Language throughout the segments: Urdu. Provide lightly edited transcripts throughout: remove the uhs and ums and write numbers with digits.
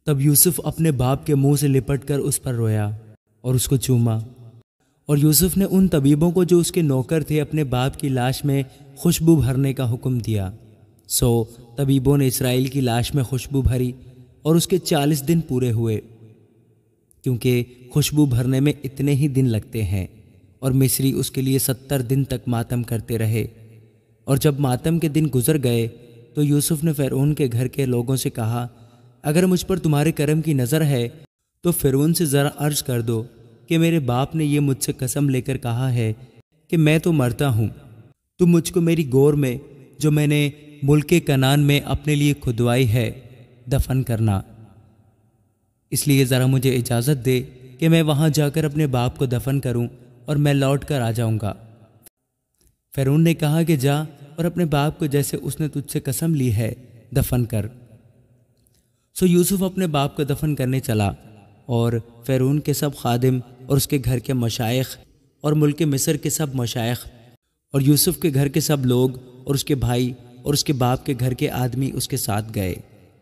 تب یوسف اپنے باپ کے منہ سے لپٹ کر اس پر رویا اور اس کو چوما، اور یوسف نے ان طبیبوں کو جو اس کے نوکر تھے اپنے باپ کی لاش میں خوشبو بھرنے کا حکم دیا۔ سو طبیبوں نے اسرائیل کی لاش میں خوشبو بھری اور اس کے 40 دن پورے ہوئے، کیونکہ خوشبو بھرنے میں اتنے ہی دن لگتے ہیں، اور مصری اس کے لیے 70 دن تک ماتم کرتے رہے۔ اور جب ماتم کے دن گزر گئے تو یوسف نے فرعون کے گھر کے لوگوں سے کہا، اگر مجھ پر تمہارے کرم کی نظر ہے تو فرعون سے ذرا عرض کر دو کہ میرے باپ نے یہ مجھ سے قسم لے کر کہا ہے کہ میں تو مرتا ہوں، تم مجھ کو میری گور میں جو میں نے ملک کنعان میں اپنے لیے کھدوائی ہے دفن کرنا، اس لیے ذرا مجھے اجازت دے کہ میں وہاں جا کر اپنے باپ کو دفن کروں اور میں لوٹ کر آ جاؤں گا۔ فرعون نے کہا کہ جا اور اپنے باپ کو جیسے اس نے تجھ سے قسم لی ہے دفن کر۔ سو یوسف اپنے باپ کو دفن کرنے چلا، اور فرعون کے سب خادم اور اس کے گھر کے مشائخ اور ملک مصر کے سب مشائخ اور یوسف کے گھر کے سب لوگ اور اس کے بھائی اور اس کے باپ کے گھر کے آدمی اس کے ساتھ گئے۔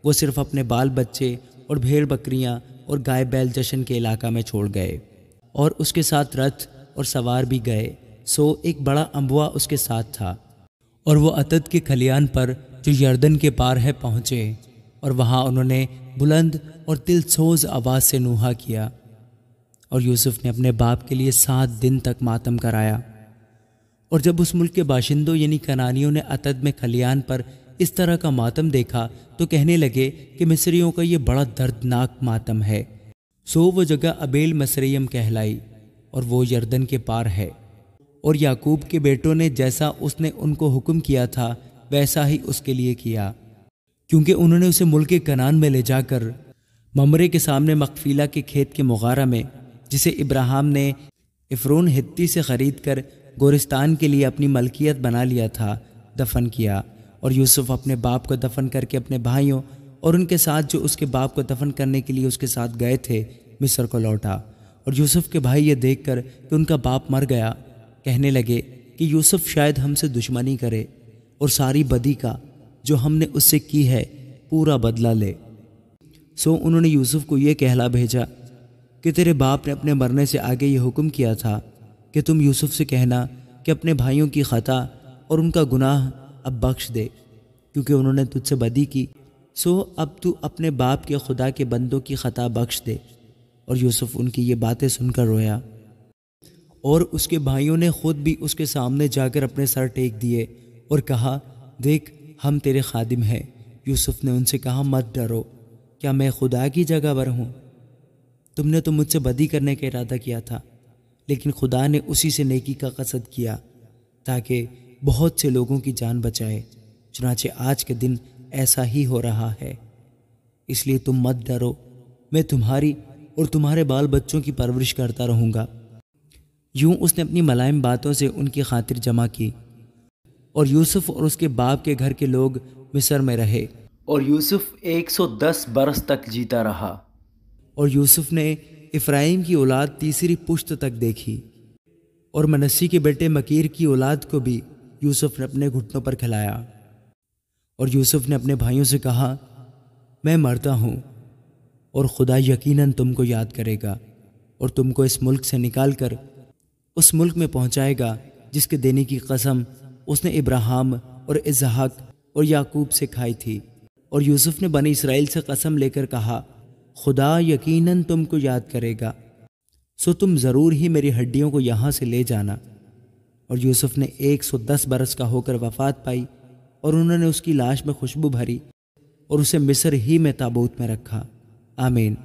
وہ صرف اپنے بال بچے اور بھیڑ بکریاں اور گائے بیل جشن کے علاقہ میں چھوڑ گئے، اور اس کے ساتھ رتھ اور سوار بھی گئے۔ سو ایک بڑا انبوا اس کے ساتھ تھا، اور وہ عتد کے کھلیان پر جو یردن کے پار ہے پہنچے، اور وہاں انہوں نے بلند اور دل سوز آواز سے نوحہ کیا، اور یوسف نے اپنے باپ کے لیے 7 دن تک ماتم کرایا۔ اور جب اس ملک کے باشندوں یعنی کنعانیوں نے عتد میں کھلیان پر اس طرح کا ماتم دیکھا تو کہنے لگے کہ مصریوں کا یہ بڑا دردناک ماتم ہے۔ سو وہ جگہ ابیل مصریم کہلائی، اور وہ یردن کے پار ہے۔ اور یعقوب کے بیٹوں نے جیسا اس نے ان کو حکم کیا تھا ویسا ہی اس کے لیے کیا، کیونکہ انہوں نے اسے ملک کنعان میں لے جا کر ممرے کے سامنے مقفیلہ کے کھیت کے مغارہ میں، جسے ابراہیم نے عفرون ہتی سے خرید کر گورستان کے لیے اپنی ملکیت بنا لیا تھا، دفن کیا۔ اور یوسف اپنے باپ کو دفن کر کے اپنے بھائیوں اور ان کے ساتھ جو اس کے باپ کو دفن کرنے کے لیے اس کے ساتھ گئے تھے مصر کو لوٹا۔ اور یوسف کے بھائی یہ دیکھ کر کہ ان کا باپ مر گیا کہنے لگے کہ یوسف شاید ہم سے دشمنی کرے اور ساری بدی کا جو ہم نے اس سے کی ہے پورا بدلہ لے۔ سو انہوں نے یوسف کو یہ کہلا بھیجا کہ تیرے باپ نے اپنے مرنے سے آگے یہ حکم کیا تھا کہ تم یوسف سے کہنا کہ اپنے بھائیوں کی خطا اور ان کا گناہ اب بخش دے، کیونکہ انہوں نے تجھ سے بدی کی، سو اب تو اپنے باپ کے خدا کے بندوں کی خطا بخش دے۔ اور یوسف ان کی یہ باتیں سن کر رویا، اور اس کے بھائیوں نے خود بھی اس کے سامنے جا کر اپنے سر ٹیک دیے اور کہا، دیکھ ہم تیرے خادم ہیں۔ یوسف نے ان سے کہا، مت ڈرو، کیا میں خدا کی جگہ پر ہوں؟ تم نے تو مجھ سے بدی کرنے کا ارادہ کیا تھا، لیکن خدا نے اسی سے نیکی کا قصد کیا تاکہ بہت سے لوگوں کی جان بچائے۔ چنانچہ آج کے دن ایسا ہی ہو رہا ہے، اس لیے تم مت ڈرو، میں تمہاری اور تمہارے بال بچوں کی پرورش کرتا رہوں گا۔ یوں اس نے اپنی ملائم باتوں سے ان کی خاطر جمع کی، اور یوسف اور اس کے باپ کے گھر کے لوگ مصر میں رہے، اور یوسف 110 برس تک جیتا رہا۔ اور یوسف نے افرائیم کی اولاد تیسری پشت تک دیکھی، اور منسی کے بیٹے مکیر کی اولاد کو بھی یوسف نے اپنے گھٹنوں پر کھلایا۔ اور یوسف نے اپنے بھائیوں سے کہا، میں مرتا ہوں، اور خدا یقیناً تم کو یاد کرے گا اور تم کو اس ملک سے نکال کر اس ملک میں پہنچائے گا جس کے دینے کی قسم اس نے ابراہیم اور اسحاق اور یعقوب سے کھائی تھی۔ اور یوسف نے بنی اسرائیل سے قسم لے کر کہا، خدا یقیناً تم کو یاد کرے گا، سو تم ضرور ہی میری ہڈیوں کو یہاں سے لے جانا۔ اور یوسف نے 110 برس کا ہو کر وفات پائی، اور انہوں نے اس کی لاش میں خوشبو بھری اور اسے مصر ہی میں تابوت میں رکھا۔ آمین۔